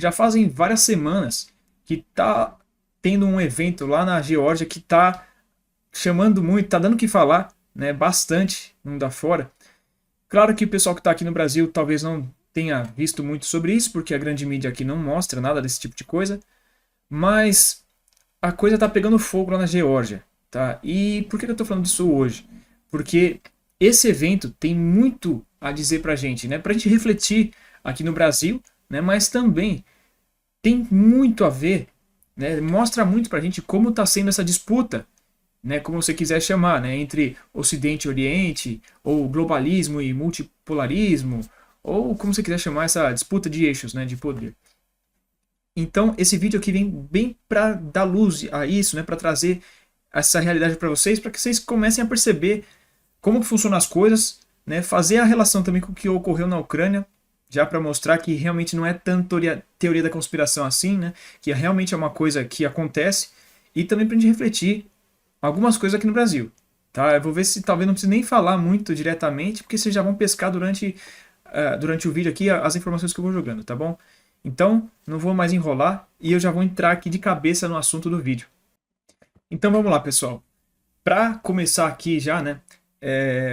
já fazem várias semanas que tá tendo um evento lá na Geórgia que tá chamando muito, tá dando o que falar, né? Bastante no mundo afora. Claro que o pessoal que está aqui no Brasil talvez não tenha visto muito sobre isso, porque a grande mídia aqui não mostra nada desse tipo de coisa, mas a coisa tá pegando fogo lá na Geórgia, tá? E por que eu tô falando disso hoje? Porque esse evento tem muito a dizer pra gente, né? Pra gente refletir aqui no Brasil, né? Mas também tem muito a ver, né? Mostra muito pra gente como tá sendo essa disputa, né, como você quiser chamar, né, entre Ocidente e Oriente, ou globalismo e multipolarismo, ou como você quiser chamar essa disputa de eixos, né, de poder. Então, esse vídeo aqui vem bem para dar luz a isso, né, para trazer essa realidade para vocês, para que vocês comecem a perceber como funcionam as coisas, né, fazer a relação também com o que ocorreu na Ucrânia, já para mostrar que realmente não é tanto teoria da conspiração assim, né, que realmente é uma coisa que acontece, e também para a gente refletir algumas coisas aqui no Brasil. Tá? Eu vou ver se talvez não precise nem falar muito diretamente, porque vocês já vão pescar durante o vídeo aqui as informações que eu vou jogando, tá bom? Então, não vou mais enrolar e eu já vou entrar aqui de cabeça no assunto do vídeo. Então vamos lá, pessoal. Para começar aqui já, né,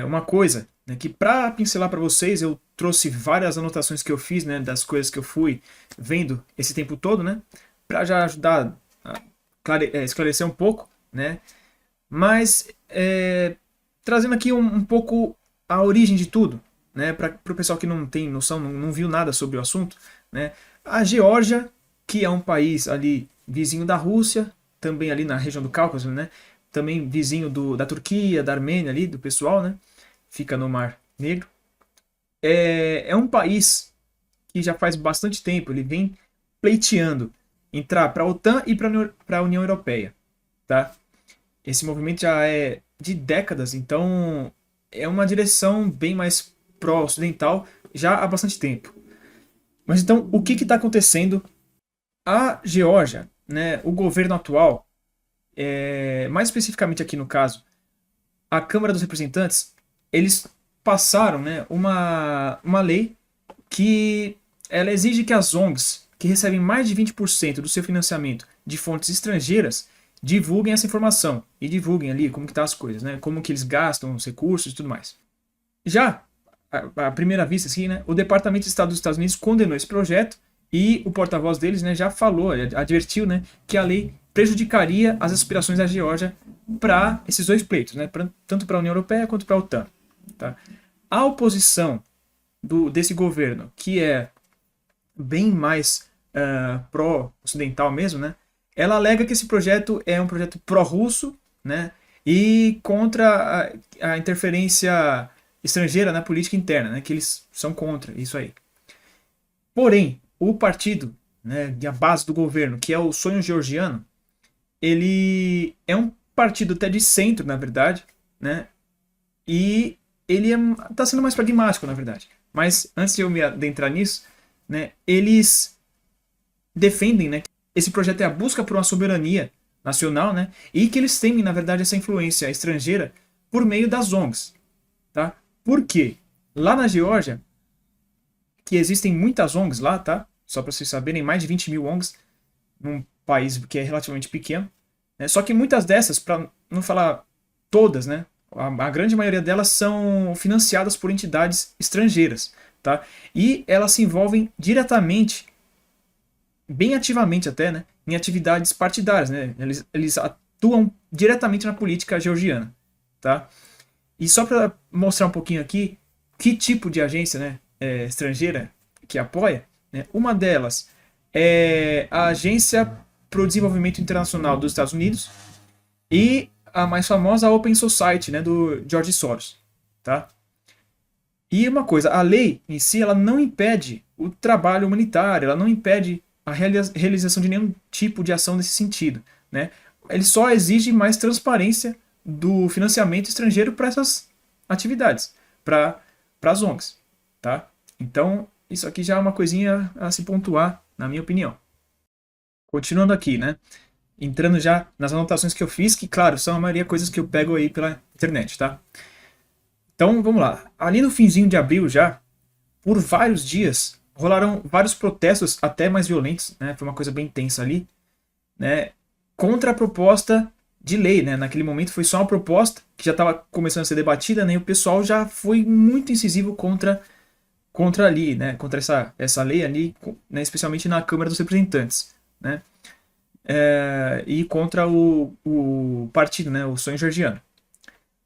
uma coisa, né, que para pincelar para vocês, eu trouxe várias anotações que eu fiz, né, das coisas que eu fui vendo esse tempo todo, né, para já ajudar a esclarecer um pouco, né, mas trazendo aqui um pouco a origem de tudo, né, para o pessoal que não tem noção, não viu nada sobre o assunto, né, a Geórgia, que é um país ali vizinho da Rússia, também ali na região do Cáucaso, né, também vizinho da Turquia, da Armênia ali, do pessoal, né, fica no Mar Negro, é um país que já faz bastante tempo, ele vem pleiteando entrar para a OTAN e para a União Europeia, tá? Esse movimento já é de décadas, então é uma direção bem mais pró-ocidental já há bastante tempo. Mas então, o que está acontecendo? A Geórgia, né, o governo atual, mais especificamente aqui no caso, a Câmara dos Representantes, eles passaram, né, uma lei que ela exige que as ONGs, que recebem mais de 20% do seu financiamento de fontes estrangeiras, divulguem essa informação e divulguem ali como que tá as coisas, né? Como que eles gastam os recursos e tudo mais. Já, à primeira vista, assim, né, o Departamento de Estado dos Estados Unidos condenou esse projeto e o porta-voz deles, né, já falou, advertiu, né, que a lei prejudicaria as aspirações da Geórgia para esses dois pleitos, né, tanto para a União Europeia quanto para a OTAN. Tá? A oposição desse governo, que é bem mais pró-ocidental mesmo, né, ela alega que esse projeto é um projeto pró-russo, né, e contra a interferência estrangeira na política interna, né, que eles são contra isso aí. Porém, o partido, né, a base do governo, que é o Sonho Georgiano, ele é um partido até de centro, na verdade, né, e ele está sendo mais pragmático, na verdade. Mas antes de eu me adentrar nisso, né, eles defendem, né, que esse projeto é a busca por uma soberania nacional, né, e que eles temem, na verdade, essa influência estrangeira por meio das ONGs. Tá? Por quê? Lá na Geórgia, que existem muitas ONGs lá, tá? Só para vocês saberem, mais de 20 mil ONGs, num país que é relativamente pequeno. Né? Só que muitas dessas, para não falar todas, né, a grande maioria delas são financiadas por entidades estrangeiras. Tá? E elas se envolvem diretamente, bem ativamente até, né, em atividades partidárias. Né? Eles atuam diretamente na política georgiana. Tá? E só para mostrar um pouquinho aqui que tipo de agência, né, estrangeira que apoia, né, uma delas é a Agência para o Desenvolvimento Internacional dos Estados Unidos e a mais famosa, a Open Society, né, do George Soros. Tá? E uma coisa, a lei em si ela não impede o trabalho humanitário, ela não impede a realização de nenhum tipo de ação nesse sentido. Né? Ele só exige mais transparência do financiamento estrangeiro para essas atividades, para as ONGs. Tá? Então, isso aqui já é uma coisinha a se pontuar, na minha opinião. Continuando aqui, né? Entrando já nas anotações que eu fiz, que, claro, são a maioria coisas que eu pego aí pela internet, tá? Então, vamos lá. Ali no finzinho de abril já, por vários dias, rolaram vários protestos, até mais violentos, né? Foi uma coisa bem tensa ali, né? Contra a proposta de lei, né? Naquele momento foi só uma proposta que já estava começando a ser debatida, né? E o pessoal já foi muito incisivo contra ali, né? Contra essa lei ali, né? Especialmente na Câmara dos Representantes, né? E contra o partido, né? O Sonho Georgiano.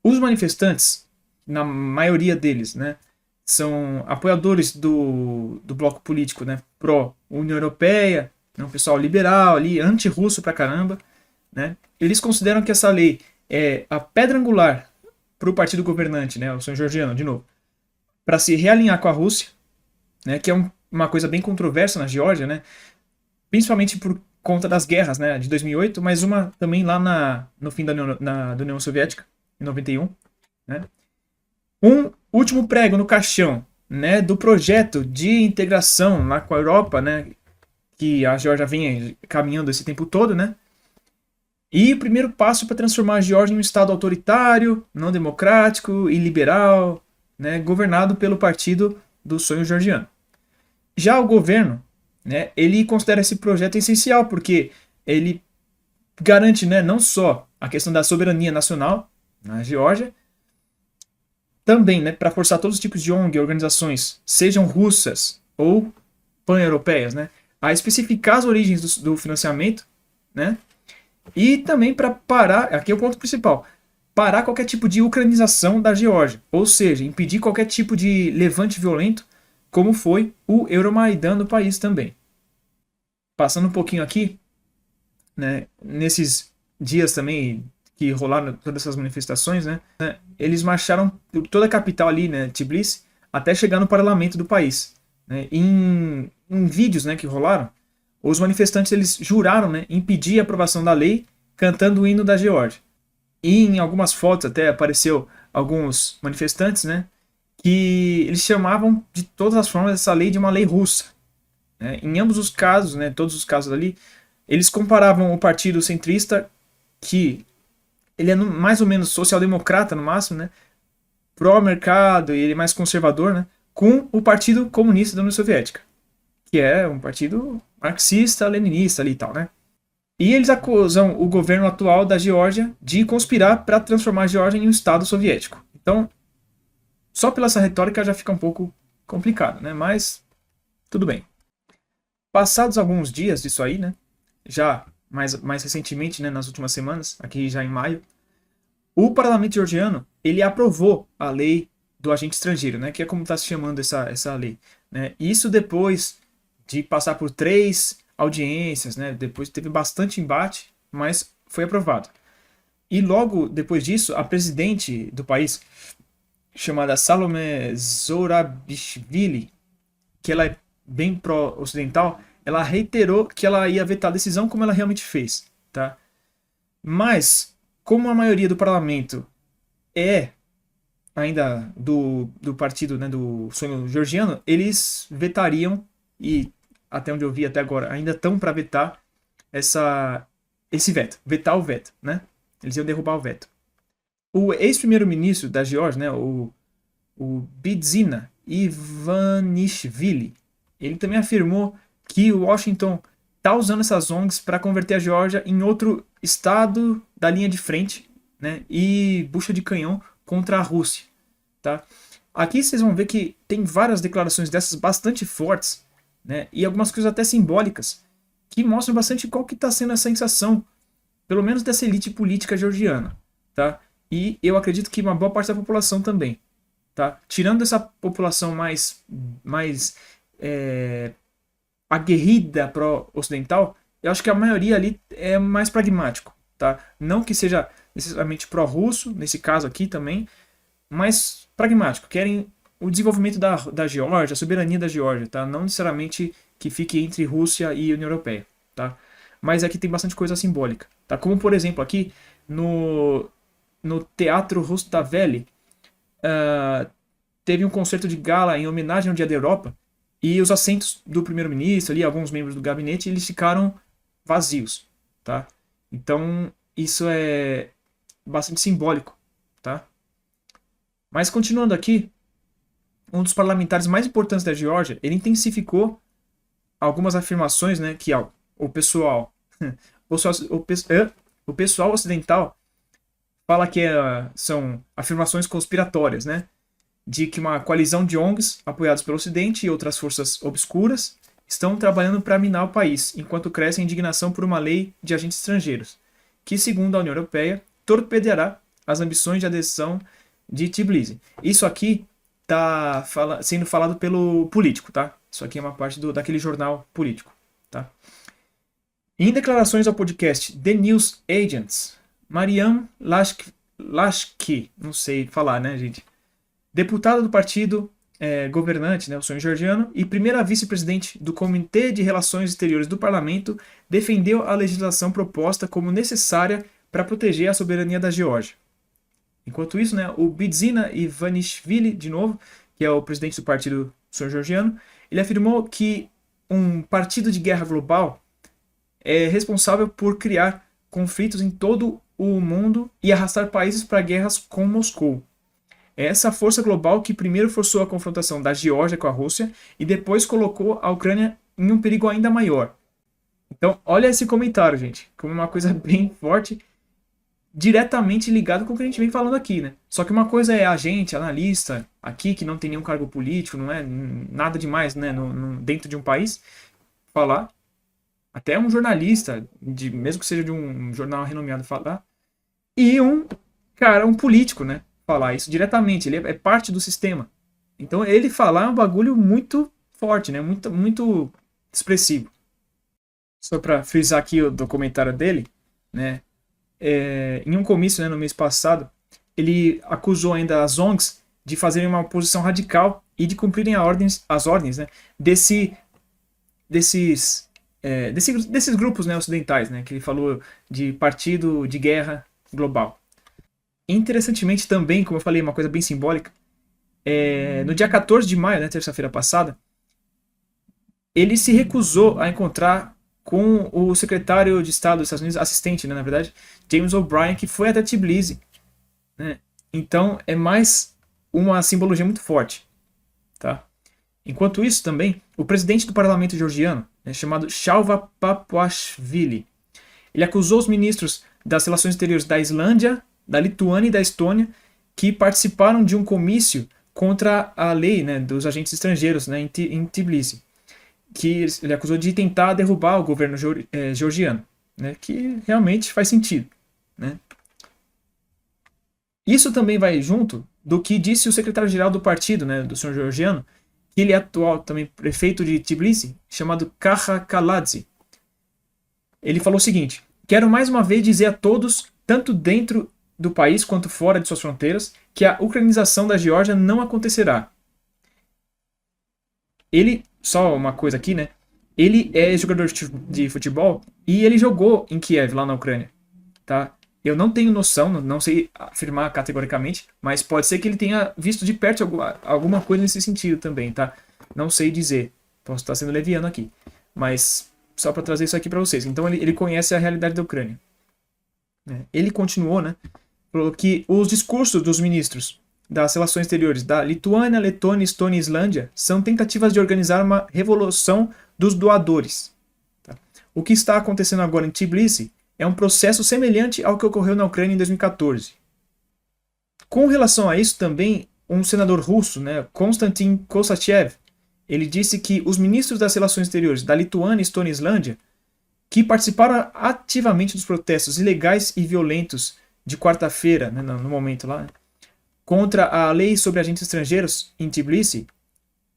Os manifestantes, na maioria deles, né? São apoiadores do bloco político, né? Pró-União Europeia, né, um pessoal liberal ali, anti-russo pra caramba, né? Eles consideram que essa lei é a pedra angular para o partido governante, né? O Sonho Georgiano, de novo, para se realinhar com a Rússia, né? Que é uma coisa bem controversa na Geórgia, né? Principalmente por conta das guerras, né, de 2008, mas uma também lá no fim da União Soviética, em 91. Né? Um último prego no caixão, né, do projeto de integração lá com a Europa, né, que a Geórgia vinha caminhando esse tempo todo, né? E o primeiro passo para transformar a Geórgia em um estado autoritário, não democrático e liberal, né, governado pelo partido do Sonho Georgiano. Já o governo, né, ele considera esse projeto essencial, porque ele garante, né, não só a questão da soberania nacional na Geórgia, também, né, para forçar todos os tipos de ONG, organizações, sejam russas ou pan-europeias, né, a especificar as origens do financiamento, né, e também para parar, aqui é o ponto principal, parar qualquer tipo de ucranização da Geórgia, ou seja, impedir qualquer tipo de levante violento, como foi o Euromaidan no país também. Passando um pouquinho aqui, né, nesses dias também que rolaram todas essas manifestações, né, eles marcharam por toda a capital ali, né, Tbilisi, até chegar no parlamento do país. Né, em vídeos, né, que rolaram, os manifestantes eles juraram, né, impedir a aprovação da lei cantando o hino da Geórgia. E em algumas fotos até apareceu alguns manifestantes, né, que eles chamavam de todas as formas essa lei de uma lei russa. Né. Em ambos os casos, né, todos os casos ali, eles comparavam o partido centrista, que ele é mais ou menos social-democrata no máximo, né, pró-mercado e ele é mais conservador, né, com o Partido Comunista da União Soviética, que é um partido marxista, leninista ali e tal, né. E eles acusam o governo atual da Geórgia de conspirar para transformar a Geórgia em um estado soviético. Então, só pela essa retórica já fica um pouco complicado, né, mas tudo bem. Passados alguns dias disso aí, né, já mais recentemente, né, nas últimas semanas, aqui já em maio, o parlamento georgiano ele aprovou a lei do agente estrangeiro, né, que é como está se chamando essa lei. Né? Isso depois de passar por 3 audiências, né, depois teve bastante embate, mas foi aprovado. E logo depois disso, a presidente do país, chamada Salome Zourabishvili, que ela é bem pró-ocidental, ela reiterou que ela ia vetar a decisão como ela realmente fez. Tá? Mas, como a maioria do parlamento é ainda do partido, né, do Sonho Georgiano, eles vetariam, e até onde eu vi até agora, ainda estão para vetar esse veto, vetar o veto. Né? Eles iam derrubar o veto. O ex-primeiro-ministro da Geórgia, né, o Bidzina Ivanishvili, ele também afirmou que o Washington está usando essas ONGs para converter a Geórgia em outro estado da linha de frente, né, e bucha de canhão contra a Rússia. Tá? Aqui vocês vão ver que tem várias declarações dessas bastante fortes, né, e algumas coisas até simbólicas, que mostram bastante qual que está sendo a sensação, pelo menos dessa elite política georgiana. Tá? E eu acredito que uma boa parte da população também. Tá? Tirando essa população mais aguerrida pró-ocidental, eu acho que a maioria ali é mais pragmático. Tá? Não que seja necessariamente pró-russo, nesse caso aqui também, mas pragmático. Querem o desenvolvimento da Geórgia, a soberania da Geórgia, tá? Não necessariamente que fique entre Rússia e União Europeia. Tá? Mas aqui tem bastante coisa simbólica. Tá? Como, por exemplo, aqui no Teatro Rustaveli, teve um concerto de gala em homenagem ao Dia da Europa e os assentos do primeiro-ministro, ali, alguns membros do gabinete, eles ficaram vazios. Tá? Então, isso é bastante simbólico. Tá? Mas continuando aqui, um dos parlamentares mais importantes da Geórgia, ele intensificou algumas afirmações, né, que o pessoal, o pessoal ocidental fala que são afirmações conspiratórias, né, de que uma coalizão de ONGs apoiados pelo Ocidente e outras forças obscuras estão trabalhando para minar o país, enquanto cresce a indignação por uma lei de agentes estrangeiros, que, segundo a União Europeia, torpedeará as ambições de adesão de Tbilisi. Isso aqui está sendo falado pelo político, tá? Isso aqui é uma parte daquele jornal político, tá? Em declarações ao podcast The News Agents, Mariam Lashki, não sei falar, né, gente? Deputada do partido governante, né, o Sonho Georgiano, e primeira vice-presidente do Comitê de Relações Exteriores do Parlamento, defendeu a legislação proposta como necessária para proteger a soberania da Geórgia. Enquanto isso, né, o Bidzina Ivanishvili, de novo, que é o presidente do partido Sonho Georgiano, ele afirmou que um partido de guerra global é responsável por criar conflitos em todo o mundo e arrastar países para guerras com Moscou. É essa força global que primeiro forçou a confrontação da Geórgia com a Rússia e depois colocou a Ucrânia em um perigo ainda maior. Então, olha esse comentário, gente, como uma coisa bem forte, diretamente ligado com o que a gente vem falando aqui, né? Só que uma coisa é a gente, analista, aqui, que não tem nenhum cargo político, não é nada demais, né, dentro de um país, falar, até um jornalista, mesmo que seja de um jornal renomeado falar, e um político, né, falar isso diretamente, ele é parte do sistema. Então ele falar é um bagulho muito forte, né, muito expressivo. Só para frisar aqui o documentário dele, né, em um comício, né, no mês passado, ele acusou ainda as ONGs de fazerem uma oposição radical e de cumprirem as ordens, né, desses grupos, né, ocidentais, né, que ele falou de partido de guerra global. Interessantemente também, como eu falei, uma coisa bem simbólica, no dia 14 de maio, né, terça-feira passada, ele se recusou a encontrar com o secretário de Estado dos Estados Unidos, assistente, né, na verdade, James O'Brien, que foi até Tbilisi, né? Então é mais uma simbologia muito forte, tá? Enquanto isso também, o presidente do parlamento georgiano, né, chamado Shalva Papuashvili, ele acusou os ministros das relações exteriores da Islândia, da Lituânia e da Estônia, que participaram de um comício contra a lei, né, dos agentes estrangeiros, né, em Tbilisi, que ele acusou de tentar derrubar o governo georgiano, né, que realmente faz sentido, né? Isso também vai junto do que disse o secretário-geral do partido, né, do senhor georgiano, que ele é atual também prefeito de Tbilisi, chamado Kaha Kaladze. Ele falou o seguinte: quero mais uma vez dizer a todos, tanto dentro do país quanto fora de suas fronteiras, que a ucranização da Geórgia não acontecerá. Ele, só uma coisa aqui, né? Ele é jogador de futebol e ele jogou em Kiev, lá na Ucrânia, tá? Eu não tenho noção, não sei afirmar categoricamente, mas pode ser que ele tenha visto de perto alguma coisa nesse sentido também, tá? Não sei dizer, posso estar sendo leviano aqui, mas só para trazer isso aqui para vocês. Então ele conhece a realidade da Ucrânia. Ele continuou, né? Falou que os discursos dos ministros das relações exteriores da Lituânia, Letônia, Estônia e Islândia são tentativas de organizar uma revolução dos doadores. Tá? O que está acontecendo agora em Tbilisi é um processo semelhante ao que ocorreu na Ucrânia em 2014. Com relação a isso também, um senador russo, né, Konstantin Kosachev, ele disse que os ministros das relações exteriores da Lituânia, Estônia e Islândia, que participaram ativamente dos protestos ilegais e violentos de quarta-feira, né, no momento lá, né, contra a lei sobre agentes estrangeiros em Tbilisi,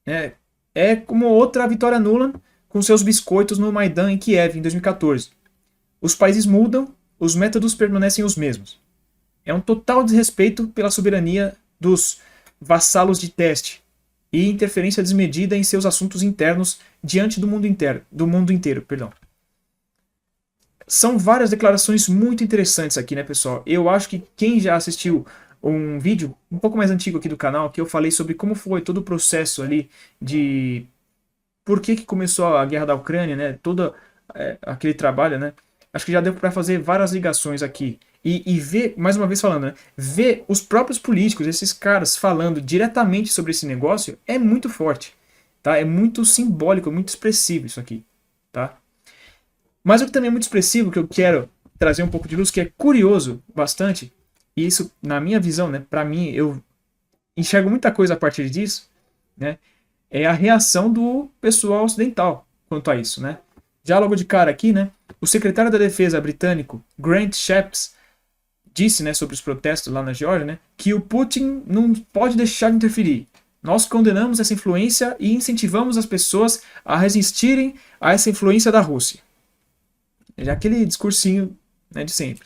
né, é como outra vitória nula com seus biscoitos no Maidan em Kiev em 2014. Os países mudam, os métodos permanecem os mesmos. É um total desrespeito pela soberania dos vassalos de teste e interferência desmedida em seus assuntos internos diante do mundo inteiro, perdão. São várias declarações muito interessantes aqui, né, pessoal? Eu acho que quem já assistiu um vídeo um pouco mais antigo aqui do canal, que eu falei sobre como foi todo o processo ali de por que começou a guerra da Ucrânia, né? Todo aquele trabalho, né? Acho que já deu para fazer várias ligações aqui e ver, mais uma vez falando, né, ver os próprios políticos, esses caras falando diretamente sobre esse negócio é muito forte, tá? É muito simbólico, muito expressivo isso aqui, tá? Mas o que também é muito expressivo, que eu quero trazer um pouco de luz, que é curioso bastante, e isso, na minha visão, né, para mim, eu enxergo muita coisa a partir disso, né, é a reação do pessoal ocidental quanto a isso, né? Já logo de cara aqui, né, o secretário da Defesa britânico, Grant Shapps, disse, né, sobre os protestos lá na Geórgia, né, que o Putin não pode deixar de interferir. Nós condenamos essa influência e incentivamos as pessoas a resistirem a essa influência da Rússia. É aquele discursinho, né, de sempre.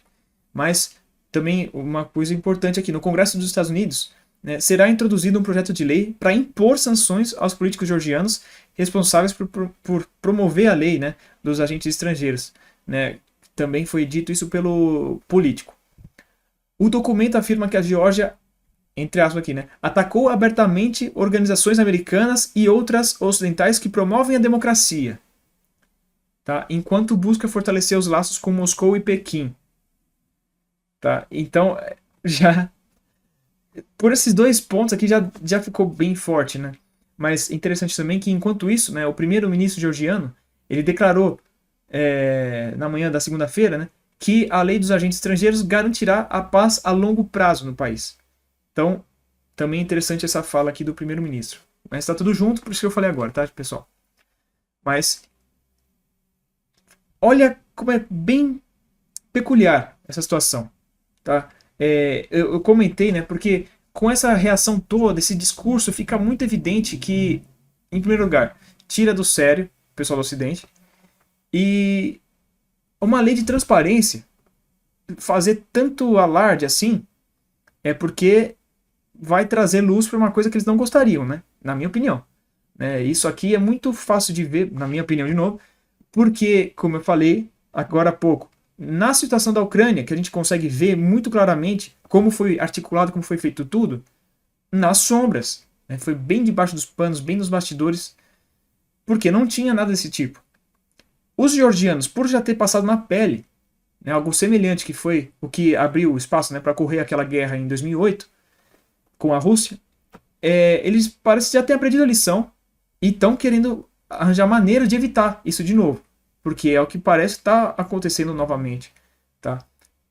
Mas também uma coisa importante aqui, no Congresso dos Estados Unidos, né, será introduzido um projeto de lei para impor sanções aos políticos georgianos responsáveis por promover a lei, né, dos agentes estrangeiros. Né. Também foi dito isso pelo político. O documento afirma que a Geórgia, entre aspas aqui, né, atacou abertamente organizações americanas e outras ocidentais que promovem a democracia, tá, enquanto busca fortalecer os laços com Moscou e Pequim. Tá? Então, já por esses dois pontos aqui já ficou bem forte, né? Mas interessante também que, enquanto isso, né, o primeiro-ministro georgiano, ele declarou na manhã da segunda-feira, né, que a lei dos agentes estrangeiros garantirá a paz a longo prazo no país. Então, também é interessante essa fala aqui do primeiro-ministro. Mas está tudo junto, por isso que eu falei agora, tá, pessoal? Mas, olha como é bem peculiar essa situação. Tá? Eu comentei, né, porque com essa reação toda, esse discurso, fica muito evidente que, em primeiro lugar, tira do sério o pessoal do Ocidente, e uma lei de transparência, fazer tanto alarde assim, é porque vai trazer luz para uma coisa que eles não gostariam, né? Na minha opinião. Isso aqui é muito fácil de ver, na minha opinião de novo, porque, como eu falei agora há pouco, na situação da Ucrânia, que a gente consegue ver muito claramente como foi articulado, como foi feito tudo, nas sombras. Né? Foi bem debaixo dos panos, bem nos bastidores, porque não tinha nada desse tipo. Os georgianos, por já ter passado na pele, né, algo semelhante que foi o que abriu o espaço, né, para correr aquela guerra em 2008 com a Rússia, eles parecem já ter aprendido a lição e estão querendo arranjar maneira de evitar isso de novo. Porque é o que parece estar acontecendo novamente. Tá?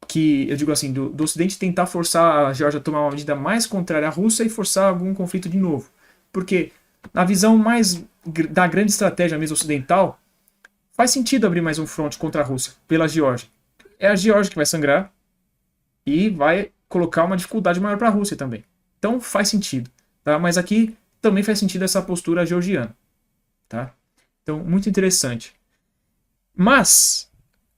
Que eu digo assim, do Ocidente tentar forçar a Geórgia a tomar uma medida mais contrária à Rússia e forçar algum conflito de novo. Porque na visão mais da grande estratégia mesmo ocidental, faz sentido abrir mais um fronte contra a Rússia pela Geórgia. É a Geórgia que vai sangrar e vai colocar uma dificuldade maior para a Rússia também. Então faz sentido. Tá? Mas aqui também faz sentido essa postura georgiana. Tá? Então, muito interessante. Mas,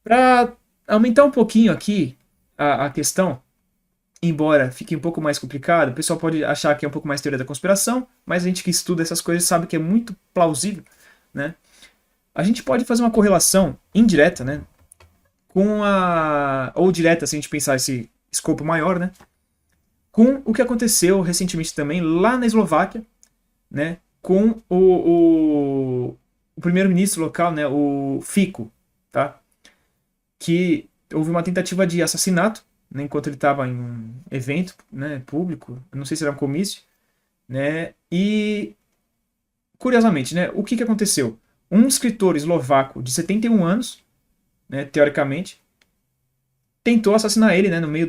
para aumentar um pouquinho aqui a questão, embora fique um pouco mais complicado, o pessoal pode achar que é um pouco mais teoria da conspiração, mas a gente que estuda essas coisas sabe que é muito plausível, né? A gente pode fazer uma correlação indireta, né? Ou direta, se a gente pensar esse escopo maior, né? Com o que aconteceu recentemente também lá na Eslováquia, né? Com o primeiro-ministro local, né, o Fico, tá? Que houve uma tentativa de assassinato, né, enquanto ele estava em um evento, né, público, não sei se era um comício, né, e curiosamente, né, o que aconteceu? Um escritor eslovaco de 71 anos, né, teoricamente, tentou assassinar ele, né, no meio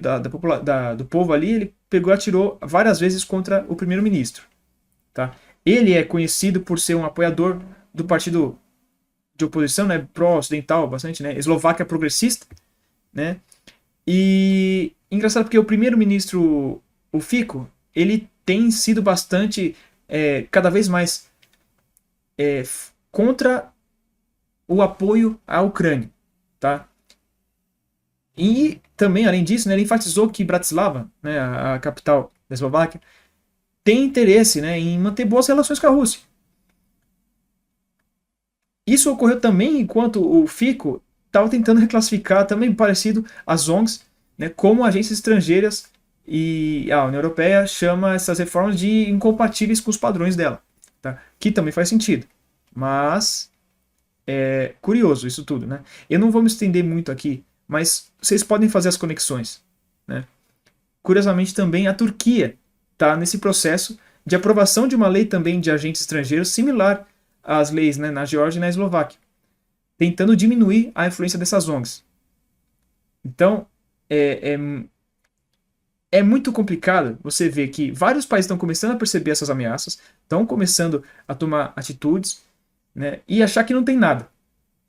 do povo ali, ele pegou e atirou várias vezes contra o primeiro-ministro, tá? Ele é conhecido por ser um apoiador do partido de oposição, né, pró-ocidental, bastante, né, Eslováquia progressista, né, e engraçado porque o primeiro-ministro, o Fico, ele tem sido bastante, cada vez mais contra o apoio à Ucrânia, tá? E também, além disso, né, ele enfatizou que Bratislava, né, a capital da Eslováquia, tem interesse, né, em manter boas relações com a Rússia. Isso ocorreu também enquanto o Fico estava tentando reclassificar, também parecido, as ONGs, né, como agências estrangeiras, e a União Europeia chama essas reformas de incompatíveis com os padrões dela, tá? Que também faz sentido. Mas é curioso isso tudo, né? Eu não vou me estender muito aqui, mas vocês podem fazer as conexões, né? Curiosamente também a Turquia está nesse processo de aprovação de uma lei também de agentes estrangeiros similar às leis, né, na Geórgia e na Eslováquia, tentando diminuir a influência dessas ONGs. Então, é, é, é muito complicado você ver que vários países estão começando a perceber essas ameaças, estão começando a tomar atitudes, né, e achar que não tem nada,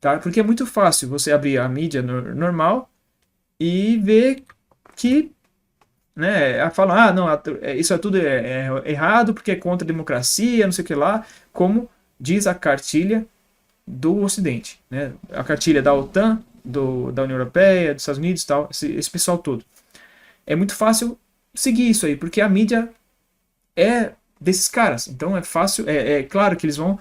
tá? Porque é muito fácil você abrir a mídia normal e ver que, né, falam, ah, não, isso é tudo é errado porque é contra a democracia, não sei o que lá, como diz a cartilha do Ocidente, né? A cartilha da OTAN, da União Europeia, dos Estados Unidos e tal, esse pessoal todo. É muito fácil seguir isso aí, porque a mídia é desses caras. Então é fácil, é claro que eles vão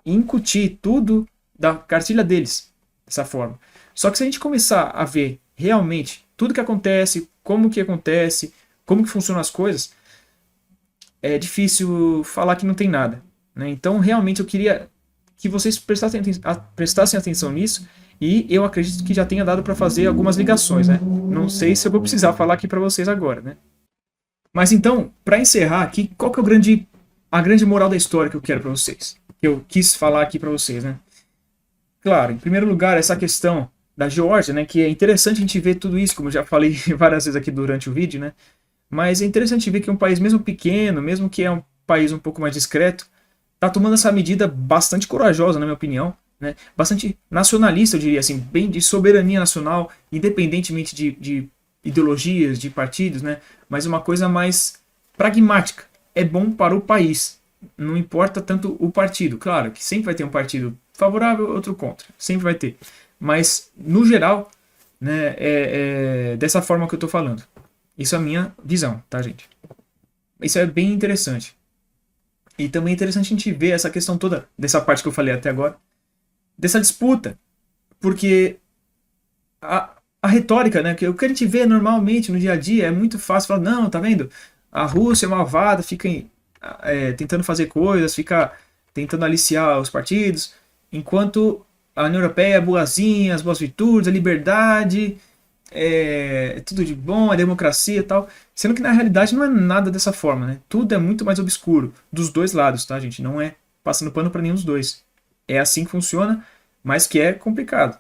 incutir tudo da cartilha deles, dessa forma. Só que se a gente começar a ver realmente tudo que acontece, como que funcionam as coisas, é difícil falar que não tem nada, né? Então realmente eu queria que vocês prestassem atenção nisso, e eu acredito que já tenha dado para fazer algumas ligações, né? Não sei se eu vou precisar falar aqui para vocês agora, né? Mas então, para encerrar aqui, qual que é a grande moral da história que eu quero para vocês? Que eu quis falar aqui para vocês, né? Claro, em primeiro lugar, essa questão da Geórgia, né? Que é interessante a gente ver tudo isso, como eu já falei várias vezes aqui durante o vídeo, né? Mas é interessante ver que um país mesmo pequeno, mesmo que é um país um pouco mais discreto, está tomando essa medida bastante corajosa, na minha opinião, né? Bastante nacionalista, eu diria assim, bem de soberania nacional, independentemente de ideologias, de partidos, né? Mas uma coisa mais pragmática. É bom para o país. Não importa tanto o partido. Claro que sempre vai ter um partido favorável, outro contra. Sempre vai ter. Mas, no geral, né, é dessa forma que eu estou falando. Isso é a minha visão, tá, gente? Isso é bem interessante. E também é interessante a gente ver essa questão toda, dessa parte que eu falei até agora, dessa disputa. Porque a retórica, né, que o que a gente vê normalmente no dia a dia é muito fácil falar, não, tá vendo? A Rússia é malvada, fica tentando fazer coisas, fica tentando aliciar os partidos, enquanto a União Europeia é boazinha, as boas virtudes, a liberdade, tudo de bom, a democracia e tal. Sendo que na realidade não é nada dessa forma, né? Tudo é muito mais obscuro, dos dois lados, tá, gente? Não é passando pano para nenhum dos dois. É assim que funciona, mas que é complicado,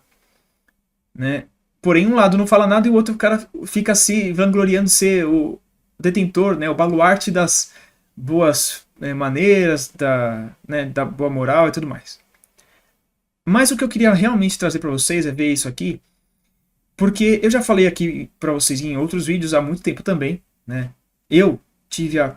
né? Porém, um lado não fala nada e o outro cara fica se vangloriando de ser o detentor, né, o baluarte das boas maneiras, da boa moral e tudo mais. Mas o que eu queria realmente trazer para vocês é ver isso aqui, porque eu já falei aqui para vocês em outros vídeos há muito tempo também, né? Eu tive o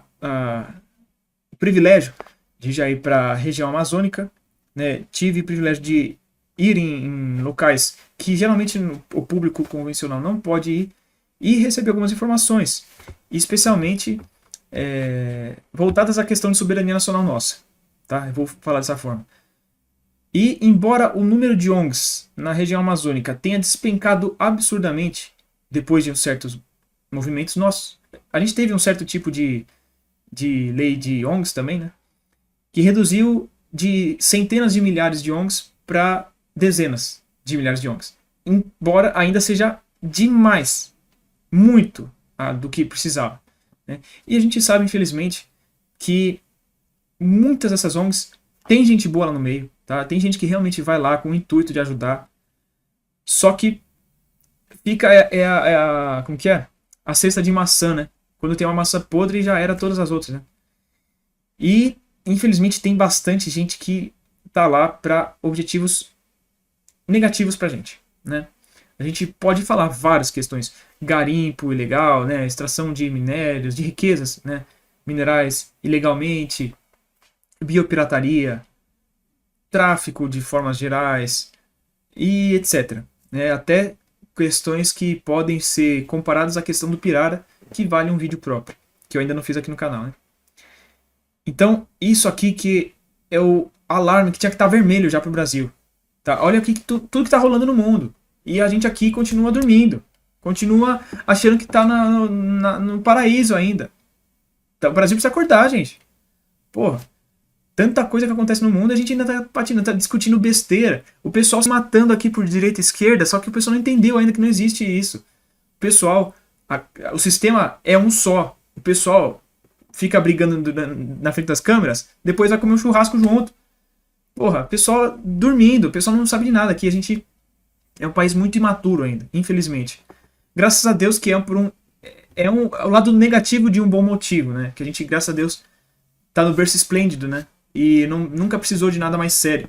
privilégio de já ir para a região amazônica, né? Tive o privilégio de ir em locais que geralmente o público convencional não pode ir e receber algumas informações, especialmente voltadas à questão de soberania nacional nossa, tá? Eu vou falar dessa forma. E embora o número de ONGs na região amazônica tenha despencado absurdamente depois de certos movimentos nossos, a gente teve um certo tipo de lei de ONGs também, né? Que reduziu de centenas de milhares de ONGs para dezenas de milhares de ONGs. Embora ainda seja demais, muito do que precisava, né? E a gente sabe, infelizmente, que muitas dessas ONGs tem gente boa lá no meio, tá? Tem gente que realmente vai lá com o intuito de ajudar, só que fica como que é? A cesta de maçã, né? Quando tem uma maçã podre já era todas as outras, né? E infelizmente tem bastante gente que tá lá para objetivos negativos pra gente, né? A gente pode falar várias questões, garimpo ilegal, né, extração de minérios, de riquezas, né, minerais ilegalmente, biopirataria, tráfico de formas gerais e etc, né, até questões que podem ser comparadas à questão do pirata, que vale um vídeo próprio, que eu ainda não fiz aqui no canal, né? Então, isso aqui que é o alarme que tinha que estar vermelho já pro Brasil. Tá? Olha aqui tudo que está rolando no mundo. E a gente aqui continua dormindo. Continua achando que está no paraíso ainda. Então, o Brasil precisa acordar, gente. Porra. Tanta coisa que acontece no mundo, a gente ainda está patinando, está discutindo besteira. O pessoal se matando aqui por direita e esquerda, só que o pessoal não entendeu ainda que não existe isso. O pessoal O sistema é um só. O pessoal fica brigando na frente das câmeras, depois vai comer um churrasco junto. Porra, o pessoal dormindo, o pessoal não sabe de nada. Aqui a gente é um país muito imaturo ainda, infelizmente. Graças a Deus que é o lado negativo de um bom motivo, né? Que a gente, graças a Deus, tá no berço esplêndido, né? E nunca precisou de nada mais sério.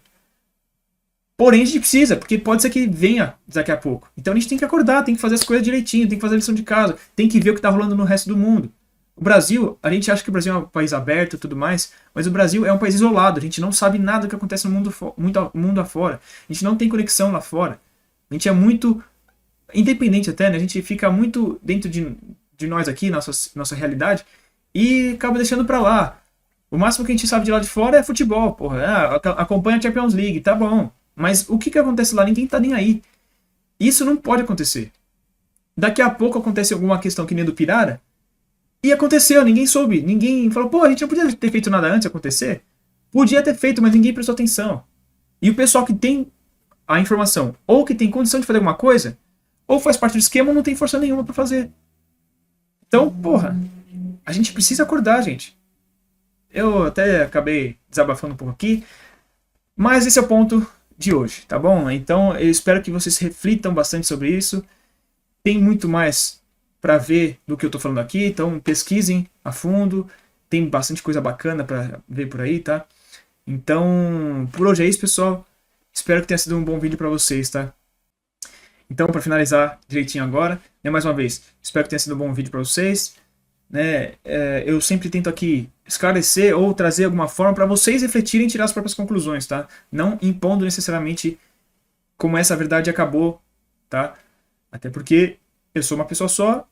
Porém, a gente precisa, porque pode ser que venha daqui a pouco. Então a gente tem que acordar, tem que fazer as coisas direitinho, tem que fazer a lição de casa, tem que ver o que tá rolando no resto do mundo. O Brasil, a gente acha que o Brasil é um país aberto e tudo mais, mas o Brasil é um país isolado, a gente não sabe nada do que acontece no mundo afora. A gente não tem conexão lá fora. A gente é muito independente até, né? A gente fica muito dentro de nós aqui, nossa realidade, e acaba deixando pra lá. O máximo que a gente sabe de lá de fora é futebol, porra. Acompanha a Champions League, tá bom. Mas o que acontece lá? Ninguém tá nem aí. Isso não pode acontecer. Daqui a pouco acontece alguma questão que nem do Pirara, e aconteceu, ninguém soube. Ninguém falou, pô, a gente não podia ter feito nada antes de acontecer? Podia ter feito, mas ninguém prestou atenção. E o pessoal que tem a informação, ou que tem condição de fazer alguma coisa, ou faz parte do esquema ou não tem força nenhuma pra fazer. Então, porra, a gente precisa acordar, gente. Eu até acabei desabafando um pouco aqui, mas esse é o ponto de hoje, tá bom? Então, eu espero que vocês reflitam bastante sobre isso. Tem muito mais para ver do que eu tô falando aqui, então pesquisem a fundo. Tem bastante coisa bacana para ver por aí, tá? Então, por hoje é isso, pessoal. Espero que tenha sido um bom vídeo para vocês, tá? Então, para finalizar direitinho agora, né, mais uma vez, espero que tenha sido um bom vídeo para vocês. Né? Eu sempre tento aqui esclarecer ou trazer alguma forma para vocês refletirem e tirar as próprias conclusões, tá? Não impondo necessariamente como essa verdade acabou, tá? Até porque eu sou uma pessoa só,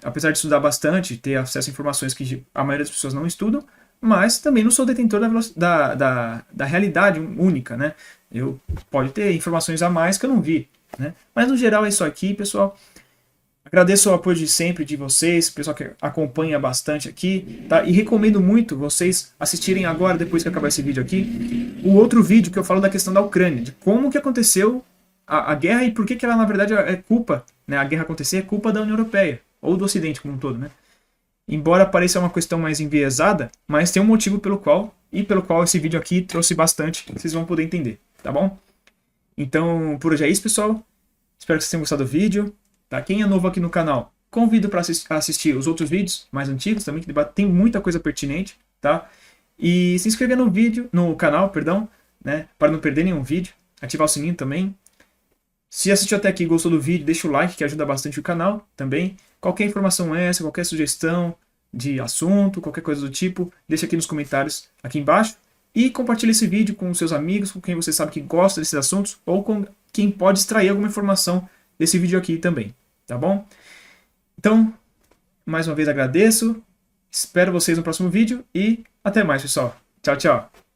apesar de estudar bastante, ter acesso a informações que a maioria das pessoas não estudam, mas também não sou detentor da realidade única, né? Eu pode ter informações a mais que eu não vi, né? Mas no geral é isso aqui, pessoal. Agradeço o apoio de sempre de vocês, o pessoal que acompanha bastante aqui, tá? E recomendo muito vocês assistirem agora, depois que acabar esse vídeo aqui, o outro vídeo que eu falo da questão da Ucrânia, de como que aconteceu a guerra e por que ela, na verdade, é culpa, né? A guerra acontecer é culpa da União Europeia, ou do Ocidente como um todo, né? Embora pareça uma questão mais enviesada, mas tem um motivo pelo qual esse vídeo aqui trouxe bastante, vocês vão poder entender, tá bom? Então, por hoje é isso, pessoal. Espero que vocês tenham gostado do vídeo. Tá? Quem é novo aqui no canal, convido para assistir os outros vídeos mais antigos também, que tem muita coisa pertinente, tá? E se inscrever no canal, perdão, né? Para não perder nenhum vídeo. Ativar o sininho também. Se assistiu até aqui e gostou do vídeo, deixa o like, que ajuda bastante o canal também. Qualquer informação essa, qualquer sugestão de assunto, qualquer coisa do tipo, deixa aqui nos comentários aqui embaixo. E compartilhe esse vídeo com seus amigos, com quem você sabe que gosta desses assuntos, ou com quem pode extrair alguma informação desse vídeo aqui também, tá bom? Então, mais uma vez agradeço, espero vocês no próximo vídeo e até mais, pessoal. Tchau, tchau.